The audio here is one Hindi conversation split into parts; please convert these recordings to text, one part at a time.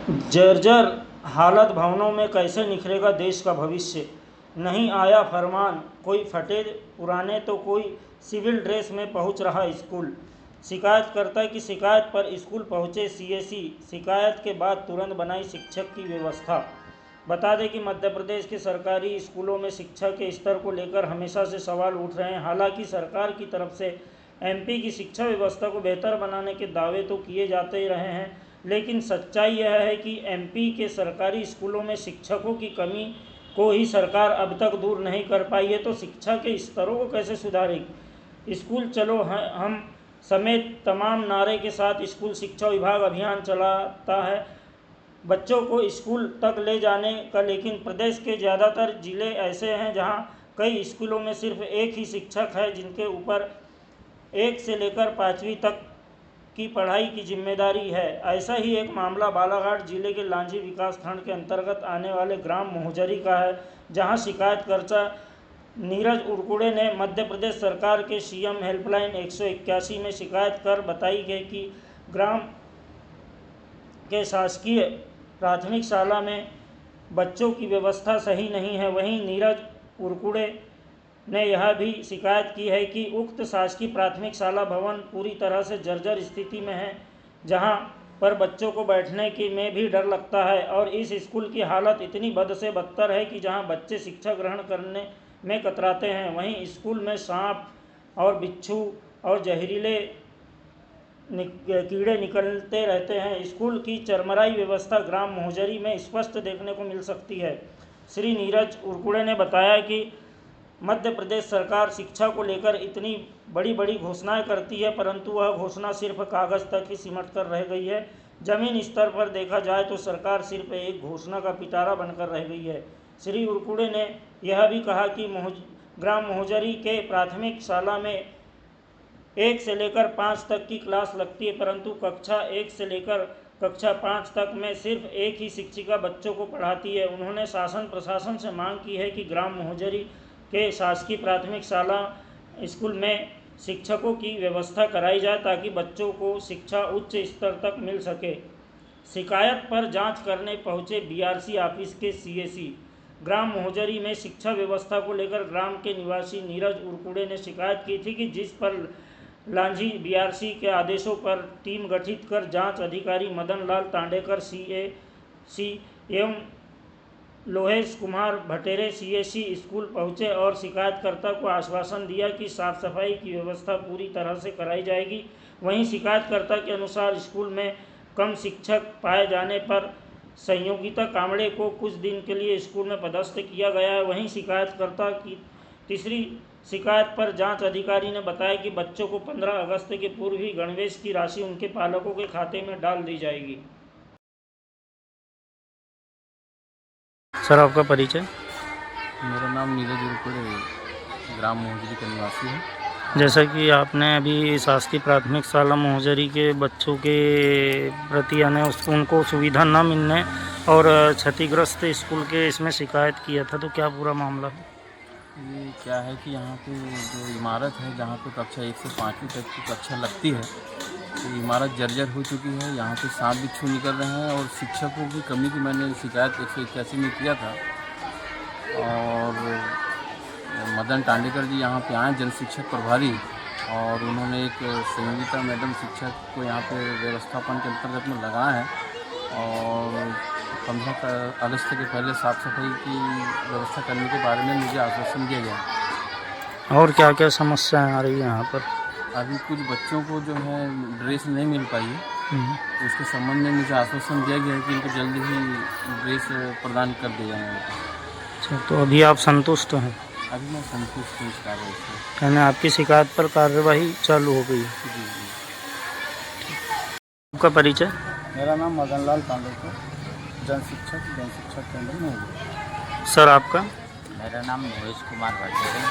जर्जर हालत भवनों में कैसे निखरेगा देश का भविष्य। नहीं आया फरमान, कोई फटे पुराने तो कोई सिविल ड्रेस में पहुंच रहा स्कूल। शिकायतकर्ता की शिकायत पर स्कूल पहुंचे सीएसी। शिकायत के बाद तुरंत बनाई शिक्षक की व्यवस्था। बता दें कि मध्य प्रदेश के सरकारी स्कूलों में शिक्षा के स्तर को लेकर हमेशा से सवाल उठ रहे हैं। हालांकि सरकार की तरफ से एमपी की शिक्षा व्यवस्था को बेहतर बनाने के दावे तो किए जाते ही रहे हैं, लेकिन सच्चाई यह है कि एमपी के सरकारी स्कूलों में शिक्षकों की कमी को ही सरकार अब तक दूर नहीं कर पाई है, तो शिक्षा के स्तरों को कैसे सुधारेगी। स्कूल चलो हम समेत तमाम नारे के साथ स्कूल शिक्षा विभाग अभियान चलाता है बच्चों को स्कूल तक ले जाने का, लेकिन प्रदेश के ज़्यादातर ज़िले ऐसे हैं जहां कई स्कूलों में सिर्फ एक ही शिक्षक है जिनके ऊपर 1 से लेकर 5वीं तक की पढ़ाई की जिम्मेदारी है। ऐसा ही एक मामला बालाघाट जिले के लांजी विकासखंड के अंतर्गत आने वाले ग्राम मोहजरी का है, जहां शिकायतकर्ता नीरज उरकुड़े ने मध्य प्रदेश सरकार के सीएम हेल्पलाइन 181 में शिकायत कर बताई गई कि ग्राम के शासकीय प्राथमिक शाला में बच्चों की व्यवस्था सही नहीं है। वहीं नीरज उरकुड़े ने यह भी शिकायत की है कि उक्त शासकीय प्राथमिक शाला भवन पूरी तरह से जर्जर स्थिति में है, जहां पर बच्चों को बैठने की में भी डर लगता है, और इस स्कूल की हालत इतनी बद से बदतर है कि जहां बच्चे शिक्षा ग्रहण करने में कतराते हैं, वहीं स्कूल में सांप और बिच्छू और जहरीले कीड़े निकलते रहते हैं। स्कूल की चरमराई व्यवस्था ग्राम मोहजरी में स्पष्ट देखने को मिल सकती है। श्री नीरज उरकुड़े ने बताया कि मध्य प्रदेश सरकार शिक्षा को लेकर इतनी बड़ी बड़ी घोषणाएं करती है, परंतु वह घोषणा सिर्फ कागज़ तक ही सिमट कर रह गई है। ज़मीन स्तर पर देखा जाए तो सरकार सिर्फ एक घोषणा का पिटारा बनकर रह गई है। श्री उरकुड़े ने यह भी कहा कि ग्राम मोहजरी के प्राथमिक शाला में 1 से लेकर 5 तक की क्लास लगती है, परंतु कक्षा 1 से लेकर कक्षा 5 तक में सिर्फ एक ही शिक्षिका बच्चों को पढ़ाती है। उन्होंने शासन प्रशासन से मांग की है कि ग्राम मोहजरी के शासकीय प्राथमिक शाला स्कूल में शिक्षकों की व्यवस्था कराई जाए ताकि बच्चों को शिक्षा उच्च स्तर तक मिल सके। शिकायत पर जांच करने पहुंचे बीआरसी ऑफिस के सीएसी। ग्राम मोहजरी में शिक्षा व्यवस्था को लेकर ग्राम के निवासी नीरज उरकुड़े ने शिकायत की थी कि जिस पर लांझी बीआरसी के आदेशों पर टीम गठित कर जांच अधिकारी मदन लाल तांडेकर सीएसी एवं लोहेश कुमार भटेरे सीएसी स्कूल पहुंचे और शिकायतकर्ता को आश्वासन दिया कि साफ सफाई की व्यवस्था पूरी तरह से कराई जाएगी। वहीं शिकायतकर्ता के अनुसार स्कूल में कम शिक्षक पाए जाने पर संयोगिता कामड़े को कुछ दिन के लिए स्कूल में पदस्थ किया गया है। वहीं शिकायतकर्ता की तीसरी शिकायत पर जांच अधिकारी ने बताया कि बच्चों को 15 अगस्त के पूर्व ही गणवेश की राशि उनके पालकों के खाते में डाल दी जाएगी। सर, आपका परिचय। मेरा नाम नीरज उरकुड़े ग्राम मोहजरी का निवासी है। जैसा कि आपने अभी शासकीय प्राथमिक शाला मोहजरी के बच्चों के प्रति यानी उनको सुविधा न मिलने और क्षतिग्रस्त स्कूल के इसमें शिकायत किया था, तो क्या पूरा मामला है? ये क्या है कि यहाँ पे जो इमारत है जहाँ पे कक्षा 1 से 5वीं तक की कक्षा लगती है, तो इमारत जर्जर हो चुकी है। यहाँ पे सांप बिच्छू निकल रहे हैं और शिक्षकों की कमी की मैंने शिकायत 181 में किया था, और मदन तांडेकर जी यहाँ पे आए जन शिक्षक प्रभारी, और उन्होंने एक संयोगिता मैडम शिक्षक को यहाँ पे व्यवस्थापन के अंतर्गत में लगाया है, और 15 अगस्त के पहले साफ़ सफाई की व्यवस्था करने के बारे में मुझे आश्वासन दिया गया। और क्या क्या समस्याएं आ रही है यहाँ पर? अभी कुछ बच्चों को जो है ड्रेस नहीं मिल पाई है, तो उसके संबंध में मुझे आश्वासन दिया गया है कि इनको जल्दी ही ड्रेस प्रदान कर दिया जाएगा। अच्छा, तो अभी आप संतुष्ट हैं? अभी मैं संतुष्ट हूँ इस कार्रवाई से। यानी आपकी शिकायत पर कार्यवाही चालू हो गई? जी जी। आपका परिचय? मेरा नाम मदन लाल तांडेकर, जन शिक्षक केंद्र में। सर, आपका? मेरा नाम लोहेश कुमार भटेरे,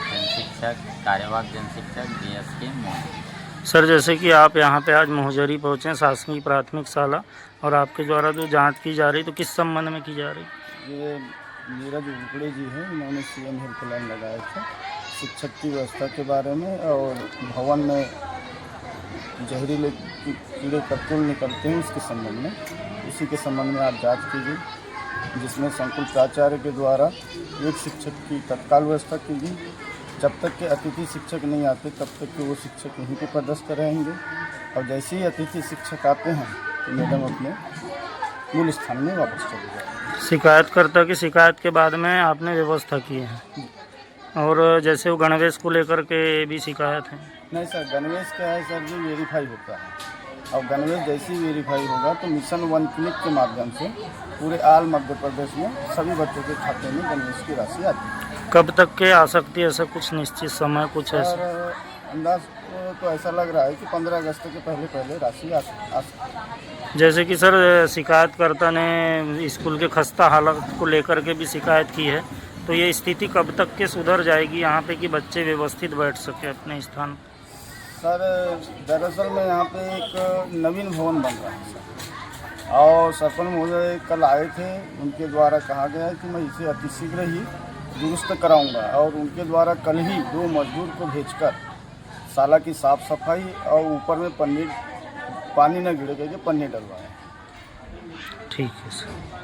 जन शिक्षक कार्यवाहक जन शिक्षक बीएसके मोहन। सर, जैसे कि आप यहाँ पे आज मोहजरी पहुँचे शासकीय प्राथमिक शाला, और आपके द्वारा जो जांच की जा रही, तो किस संबंध में की जा रही? ये नीरज उरकुड़े जी हैं, इन्होंने सीएम हेल्पलाइन लगाया था शिक्षक की व्यवस्था के बारे में, और भवन में जहरीले कीड़े कतुल निकलते हैं इसके संबंध में। उसी के संबंध में आप जांच कीजिए, जिसमें संकुल प्राचार्य के द्वारा एक शिक्षक की तत्काल व्यवस्था की गई। जब तक के अतिथि शिक्षक नहीं आते तब तक के वो शिक्षक यहीं पे पदस्थ रहेंगे, और जैसे ही अतिथि शिक्षक आते हैं तो मैडम अपने मूल स्थान में वापस चले जाएंगे। शिकायतकर्ता की शिकायत के बाद में आपने व्यवस्था की है। और जैसे वो गणवेश को लेकर के भी शिकायत है। नहीं सर, गणवेश क्या है सर जी, वेरीफाई होता है, और गणवेश जैसे ही वेरीफाई होगा तो मिशन वन क्लिक के माध्यम से पूरे आल मध्य प्रदेश में सभी बच्चों के खाते में गणवेश की राशि आती है। कब तक के आ सकती है, ऐसा कुछ निश्चित समय कुछ और ऐसा? अंदाज तो ऐसा लग रहा है कि 15 अगस्त के पहले राशि आ सकती है। जैसे कि सर शिकायतकर्ता ने स्कूल के खस्ता हालत को लेकर के भी शिकायत की है, तो ये स्थिति कब तक के सुधर जाएगी यहाँ पे कि बच्चे व्यवस्थित बैठ सके अपने स्थान? सर दरअसल में यहाँ पे एक नवीन भवन बन रहा है सर, और सरपंच महोदय कल आए थे, उनके द्वारा कहा गया है कि मैं इसे अतिशीघ्र ही दुरुस्त कराऊंगा, और उनके द्वारा कल ही 2 मजदूर को भेजकर शाला की साफ सफाई और ऊपर में पानी न गिरे करके पन्नी डलवाए। ठीक है सर।